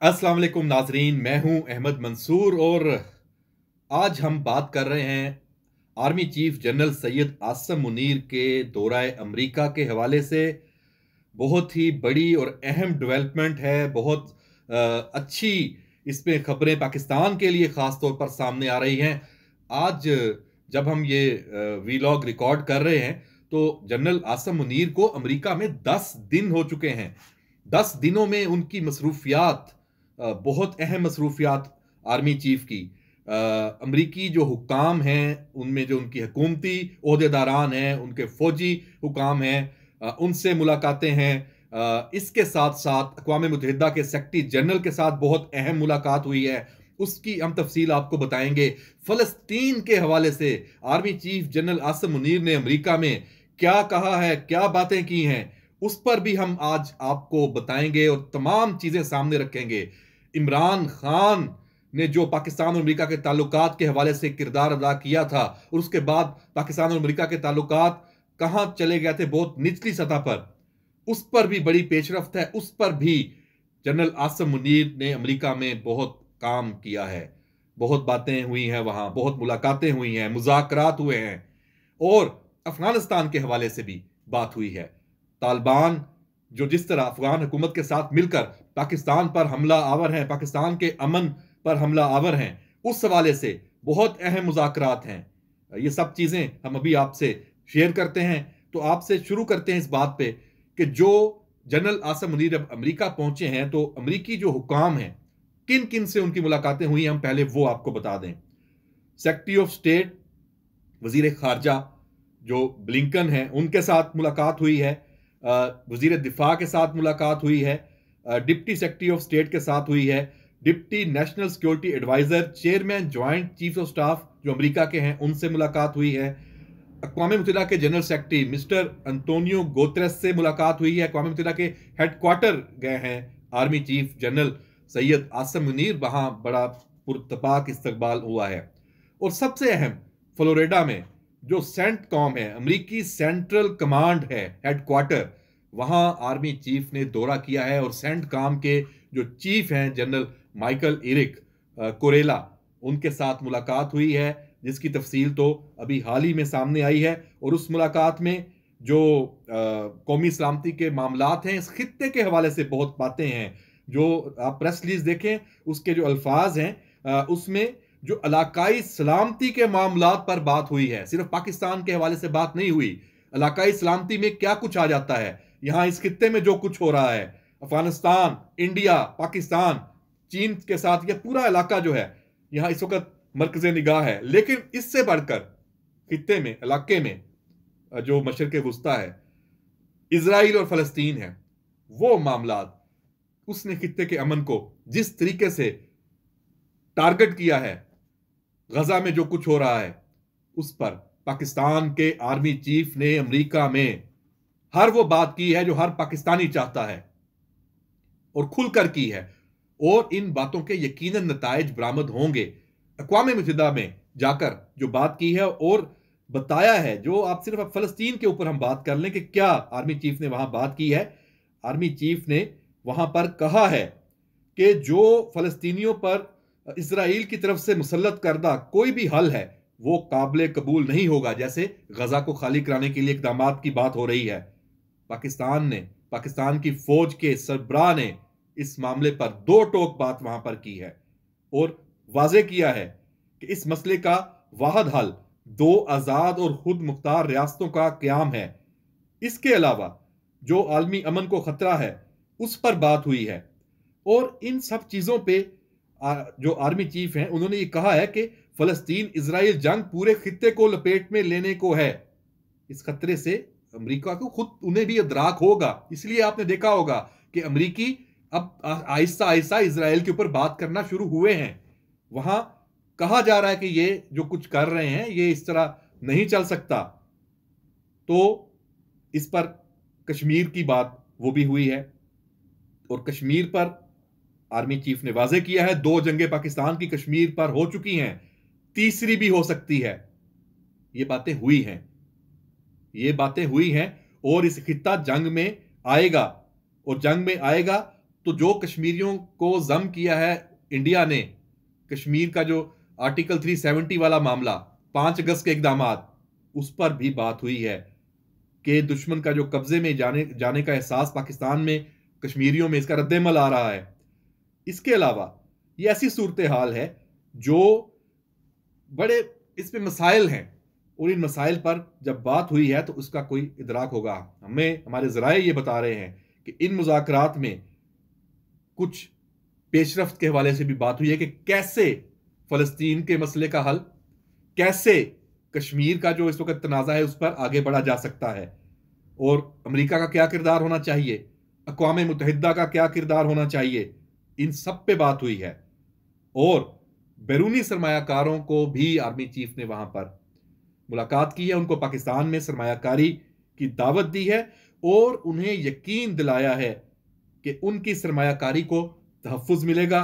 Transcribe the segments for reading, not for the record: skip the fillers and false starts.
अस्सलाम वालेकुम नाजरीन, मैं हूं अहमद मंसूर और आज हम बात कर रहे हैं army chief general Syed Asim Munir के दौरा अमेरिका के हवाले से। बहुत ही बड़ी और अहम डेवलपमेंट है। बहुत अच्छी इसमें खबरें पाकिस्तान के लिए ख़ास तौर पर सामने आ रही हैं। आज जब हम ये वीलॉग रिकॉर्ड कर रहे हैं तो जनरल आसिम मुनीर को अमेरिका में 10 दिन हो चुके हैं। 10 दिनों में उनकी मसरूफियात, बहुत अहम मसरूफियात आर्मी चीफ की, अमरीकी जो हुकाम हैं उनमें जो उनकी हुकूमती ओहदेदारान हैं, उनके फौजी हुकाम हैं, उनसे मुलाकातें हैं। इसके साथ साथ अक़वाम मुत्तहिदा के सेक्रेटरी जनरल के साथ बहुत अहम मुलाकात हुई है। उसकी हम तफसील आपको बताएंगे। फ़लस्तीन के हवाले से army chief general Asim Munir ने अमेरिका में क्या कहा है, क्या बातें की हैं, उस पर भी हम आज आपको बताएंगे और तमाम चीज़ें सामने रखेंगे। इमरान खान ने जो पाकिस्तान और अमेरिका के ताल्लुकात के हवाले से किरदार अदा किया था और उसके बाद पाकिस्तान और अमेरिका के ताल्लुकात कहां चले गए थे बहुत निचली सतह पर, उस पर भी बड़ी पेशरफ्त है। उस पर भी जनरल आसिम मुनीर ने अमेरिका में बहुत काम किया है। बहुत बातें हुई हैं वहां, बहुत मुलाकातें हुई हैं, मुज़ाकरात हुए हैं और अफगानिस्तान के हवाले से भी बात हुई है। तालिबान जो जिस तरह अफगान हुकूमत के साथ मिलकर पाकिस्तान पर हमला आवर हैं, पाकिस्तान के अमन पर हमला आवर हैं, उस हवाले से बहुत अहम मुज़ाकरात हैं। ये सब चीज़ें हम अभी आपसे शेयर करते हैं। तो आपसे शुरू करते हैं इस बात पे कि जो जनरल आसिम मुनीर अब अमेरिका पहुंचे हैं तो अमेरिकी जो हुकाम हैं, किन किन से उनकी मुलाकातें हुई, हम पहले वो आपको बता दें। सेक्रेटरी ऑफ स्टेट, वजीर खारजा जो ब्लिंकन हैं, उनके साथ मुलाकात हुई है। वजीर दिफा के साथ मुलाकात हुई है। डिप्टी सेक्रेटरी ऑफ स्टेट के साथ हुई है। Deputy national security advisor, chairman joint chief of staff जो अमेरिका के हैं, उनसे मुलाकात हुई है। अक़वाम मुत्तहिदा के general secretary mister Antonio Guterres से मुलाकात हुई है। अक़वाम मुत्तहिदा के हेडक्वार्टर गए हैं army chief general Syed Asim Munir, वहां बड़ा पुरतपाक इस्तकबाल हुआ है। और सबसे अहम, फ्लोरिडा में जो सेंट कॉम है, अमरीकी सेंट्रल कमांड है, हेडक्वार्टर, वहां आर्मी चीफ ने दौरा किया है और सेंट कॉम के जो चीफ हैं जनरल माइकल इरिक कोरेला, उनके साथ मुलाकात हुई है, जिसकी तफसील तो अभी हाल ही में सामने आई है। और उस मुलाकात में जो कौमी सलामती के मामलात हैं, इस खित्ते के हवाले से बहुत बातें हैं। जो आप प्रेस रिलीज देखें, उसके जो अल्फाज हैं, उसमें जो इलाकाई सलामती के मामलात पर बात हुई है। सिर्फ पाकिस्तान के हवाले से बात नहीं हुई। इलाकाई सलामती में क्या कुछ आ जाता है, यहां इस खित्ते में जो कुछ हो रहा है, अफगानिस्तान, इंडिया, पाकिस्तान, चीन के साथ यह पूरा इलाका जो है, यहां इस वक्त मरकज निगाह है। लेकिन इससे बढ़कर खित्ते में, इलाके में जो मशरक वुस्ता है, इजराइल और फलस्तीन है, वो मामलात, उसने खित्ते के अमन को जिस तरीके से टारगेट किया है, गजा में जो कुछ हो रहा है, उस पर पाकिस्तान के आर्मी चीफ ने अमेरिका में हर वो बात की है जो हर पाकिस्तानी चाहता है और खुलकर की है। और इन बातों के यकीनन नतायज बरामद होंगे। अक़वाम मुत्तहिदा में जाकर जो बात की है और बताया है, जो आप सिर्फ अब फलस्तीन के ऊपर हम बात कर लें कि क्या आर्मी चीफ ने वहां बात की है। आर्मी चीफ ने वहां पर कहा है कि जो फलस्तीनियों पर इसराइल की तरफ से मुसल्लत करदा कोई भी हल है, वो काबिल कबूल नहीं होगा। जैसे गजा को खाली कराने के लिए इकदाम की बात हो रही है, पाकिस्तान ने, पाकिस्तान की फौज के सरबराह ने इस मामले पर दो टोक बात वहां पर की है और वाजे किया है कि इस मसले का वाहद हल दो आजाद और खुद मुख्तार रियासतों का क्याम है। इसके अलावा जो आलमी अमन को खतरा है, उस पर बात हुई है। और इन सब चीजों पे जो आर्मी चीफ हैं, उन्होंने ये कहा है कि फलस्तीन इजराइल जंग पूरे खित्ते को लपेट में लेने को है। इस खतरे से अमेरिका को खुद, उन्हें भी इदराक होगा। इसलिए आपने देखा होगा कि अमेरिकी अब आहिस्ता आहिस्ता इजराइल के ऊपर बात करना शुरू हुए हैं। वहां कहा जा रहा है कि ये जो कुछ कर रहे हैं, ये इस तरह नहीं चल सकता। तो इस पर कश्मीर की बात वो भी हुई है और कश्मीर पर आर्मी चीफ ने वाजे किया है, दो जंगें पाकिस्तान की कश्मीर पर हो चुकी हैं, तीसरी भी हो सकती है। ये बातें हुई हैं, ये बातें हुई हैं और इस खित्ता जंग में आएगा। और जंग में आएगा तो जो कश्मीरियों को जम किया है इंडिया ने, कश्मीर का जो आर्टिकल 370 वाला मामला, 5 अगस्त के इकदामात, उस पर भी बात हुई है कि दुश्मन का जो कब्जे में जाने का एहसास पाकिस्तान में कश्मीरियों में, इसका रद्देमल आ रहा है। इसके अलावा ये ऐसी सूरत हाल है जो बड़े इसमें मसाइल हैं, और इन मसाइल पर जब बात हुई है तो उसका कोई इदराक होगा। हमें हमारे ज़राए ये बता रहे हैं कि इन मुज़ाकरात में कुछ पेशरफ्त के हवाले से भी बात हुई है कि कैसे फ़लस्तीन के मसले का हल, कैसे कश्मीर का जो इस वक्त तनाज़ा है उस पर आगे बढ़ा जा सकता है, और अमेरिका का क्या किरदार होना चाहिए, अक़वाम मुत्तहिदा का क्या किरदार होना चाहिए, इन सब पे बात हुई है। और बैरूनी सरमायाकारों को भी आर्मी चीफ ने वहां पर मुलाकात की है, उनको पाकिस्तान में सरमायाकारी की दावत दी है और उन्हें यकीन दिलाया है कि उनकी सरमायाकारी को तहफ़्फ़ुज़ मिलेगा,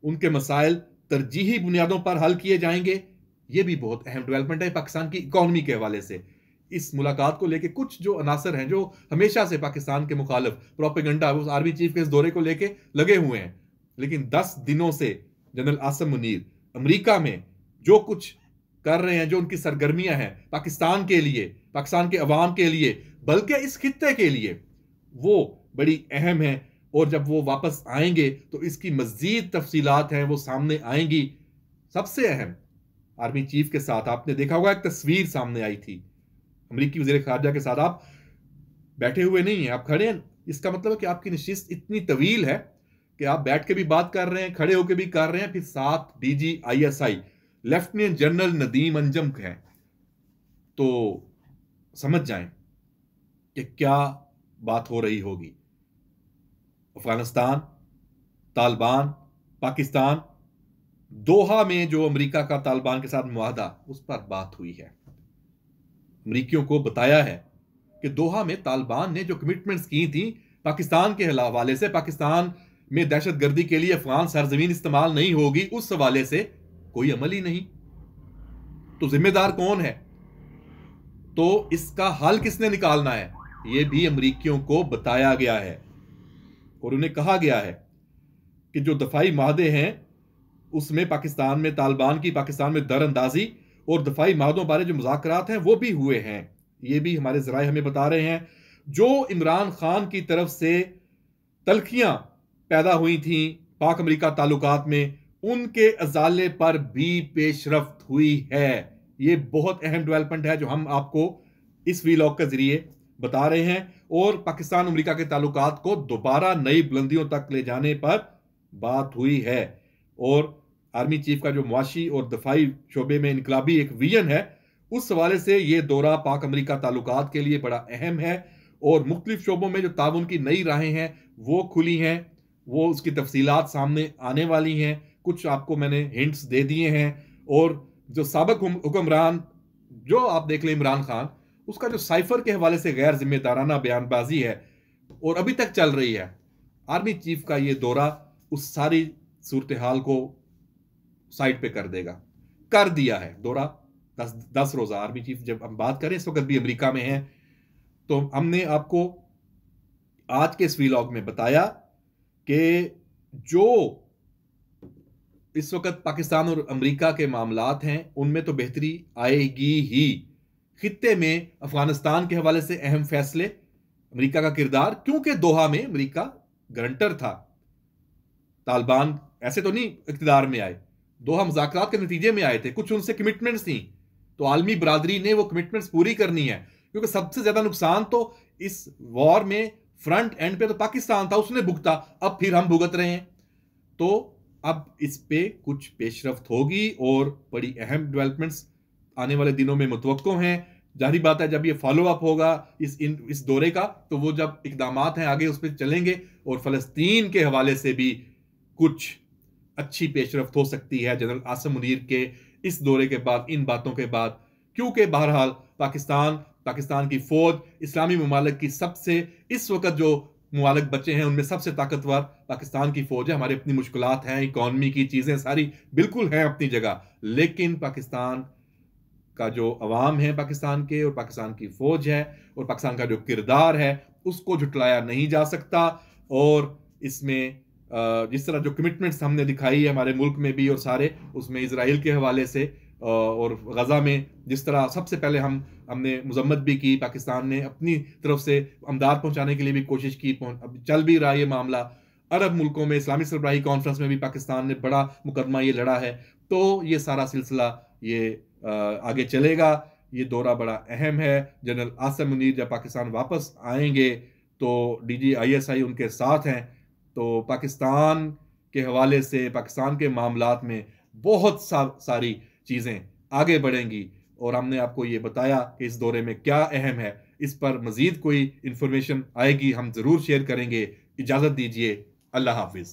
उनके मसाइल तरजीही बुनियादों पर हल किए जाएंगे। ये भी बहुत अहम डेवलपमेंट है पाकिस्तान की इकॉनमी के हवाले से। इस मुलाकात को लेके कुछ जो अनासर हैं जो हमेशा से पाकिस्तान के मुखालिफ प्रोपेगेंडा उस आर्मी चीफ के इस दौरे को लेके लगे हुए हैं, लेकिन 10 दिनों से जनरल आसिम मुनीर अमेरिका में जो कुछ कर रहे हैं, जो उनकी सरगर्मियां हैं पाकिस्तान के लिए, पाकिस्तान के अवाम के लिए, बल्कि इस खित्ते के लिए, वो बड़ी अहम है। और जब वो वापस आएंगे तो इसकी मजीद तफसीलात हैं वो सामने आएंगी। सबसे अहम, आर्मी चीफ के साथ आपने देखा होगा एक तस्वीर सामने आई थी अमेरिकी वज़ीर ख़ारजा के साथ। आप बैठे हुए नहीं हैं, आप खड़े हैं। इसका मतलब है कि आपकी नशिस्त इतनी तवील है कि आप बैठ के भी बात कर रहे हैं, खड़े होकर भी कर रहे हैं। फिर साथ DGISI lieutenant general Nadeem Anjum हैं। तो समझ जाएं कि क्या बात हो रही होगी। अफगानिस्तान, तालिबान, पाकिस्तान, दोहा में जो अमेरिका का तालिबान के साथ मुआहदा, उस पर बात हुई है। अमेरिकियों को बताया है कि दोहा में तालिबान ने जो कमिटमेंट्स की थी पाकिस्तान के हवाले से, पाकिस्तान में दहशतगर्दी के लिए अफगान सरजमीन इस्तेमाल नहीं होगी, उस हवाले से कोई अमल ही नहीं। तो जिम्मेदार कौन है? तो इसका हल किसने निकालना है? यह भी अमेरिकियों को बताया गया है और उन्हें कहा गया है कि जो दफाई माहदे हैं उसमें पाकिस्तान में तालिबान की पाकिस्तान में दरअंदाजी और दफाई माहदों बारे जो मुज़ाकरात हैं वो भी हुए हैं। ये भी हमारे ज़राए हमें बता रहे हैं। जो इमरान खान की तरफ से तल्खियां पैदा हुई थी पाक अमेरिका ताल्लुकात में, उनके अजाले पर भी पेशरफ्त हुई है। ये बहुत अहम डेवलपमेंट है जो हम आपको इस वीलॉग के जरिए बता रहे हैं। और पाकिस्तान अमेरिका के ताल्लुकात को दोबारा नई बुलंदियों तक ले जाने पर बात हुई है। और आर्मी चीफ का जो मुआशी और दफाई शोबे में इनकलाबी एक विजन है, उस हवाले से ये दौरा पाक अमेरिका ताल्लुकात के लिए बड़ा अहम है। और मुख्तलिफ शोबों में जो ताउन की नई राहें हैं वो खुली हैं, वो उसकी तफसीलात सामने आने वाली हैं। कुछ आपको मैंने हिंट्स दे दिए हैं। और जो साबिक हुक्मरान, जो आप देख लें इमरान खान, उसका जो साइफर के हवाले से गैर जिम्मेदाराना बयानबाजी है और अभी तक चल रही है, आर्मी चीफ का ये दौरा उस सारी सूरत हाल को साइड पे कर देगा। कर दिया है दौरा 10 रोजा। आर्मी चीफ, जब हम बात करें, इस वक्त भी अमेरिका में है, तो हमने आपको आज के इस वीलॉग में बताया कि जो इस वक्त पाकिस्तान और अमेरिका के मामलात हैं उनमें तो बेहतरी आएगी ही। खित्ते में अफगानिस्तान के हवाले से अहम फैसले, अमेरिका का किरदार, क्योंकि दोहा में अमेरिका गारंटर था। तालिबान ऐसे तो नहीं इक़्तिदार में आए, दोहा मुज़ाकरात के नतीजे में आए थे, कुछ उनसे कमिटमेंट्स थी, तो आलमी बरादरी ने वो कमिटमेंट्स पूरी करनी है। क्योंकि सबसे ज्यादा नुकसान तो इस वॉर में फ्रंट एंड पे तो पाकिस्तान था, उसने भुगता, अब फिर हम भुगत रहे हैं। तो अब इस पे कुछ पेशरफ्त होगी और बड़ी अहम डेवलपमेंट्स आने वाले दिनों में मुतवक्को हैं। जाहिर बात है जब ये फॉलो अप होगा इस दौरे का, तो वो जब इकदामात हैं आगे उस पर चलेंगे और फलस्तीन के हवाले से भी कुछ अच्छी पेशरफ्त हो सकती है जनरल आसिम मुनीर के इस दौरे के बाद, इन बातों के बाद। क्योंकि बहरहाल पाकिस्तान की फौज इस्लामी ममालिक की सबसे, इस वक्त जो ममालिक बचे हैं उनमें सबसे ताकतवर पाकिस्तान की फौज है। हमारी अपनी मुश्किलात हैं, इकॉनमी की चीजें सारी बिल्कुल हैं अपनी जगह, लेकिन पाकिस्तान का जो अवाम है पाकिस्तान के, और पाकिस्तान की फौज है, और पाकिस्तान का जो किरदार है, उसको झुटलाया नहीं जा सकता। और इसमें जिस तरह जो कमिटमेंट्स हमने दिखाई है हमारे मुल्क में भी और सारे उसमें इजराइल के हवाले से और गजा में जिस तरह सबसे पहले हमने मजम्मत भी की, पाकिस्तान ने अपनी तरफ से अमदाद पहुंचाने के लिए भी कोशिश की, अब चल भी रहा है ये मामला। अरब मुल्कों में इस्लामिक सरबराही कॉन्फ्रेंस में भी पाकिस्तान ने बड़ा मुकदमा ये लड़ा है। तो ये सारा सिलसिला ये आगे चलेगा। ये दौरा बड़ा अहम है। जनरल आसिम मुनीर जब पाकिस्तान वापस आएंगे तो DGISI उनके साथ हैं। तो पाकिस्तान के हवाले से पाकिस्तान के मामलात में बहुत सारी चीज़ें आगे बढ़ेंगी और हमने आपको ये बताया कि इस दौरे में क्या अहम है। इस पर मज़ीद कोई इंफॉर्मेशन आएगी हम ज़रूर शेयर करेंगे। इजाज़त दीजिए। अल्लाह हाफिज़।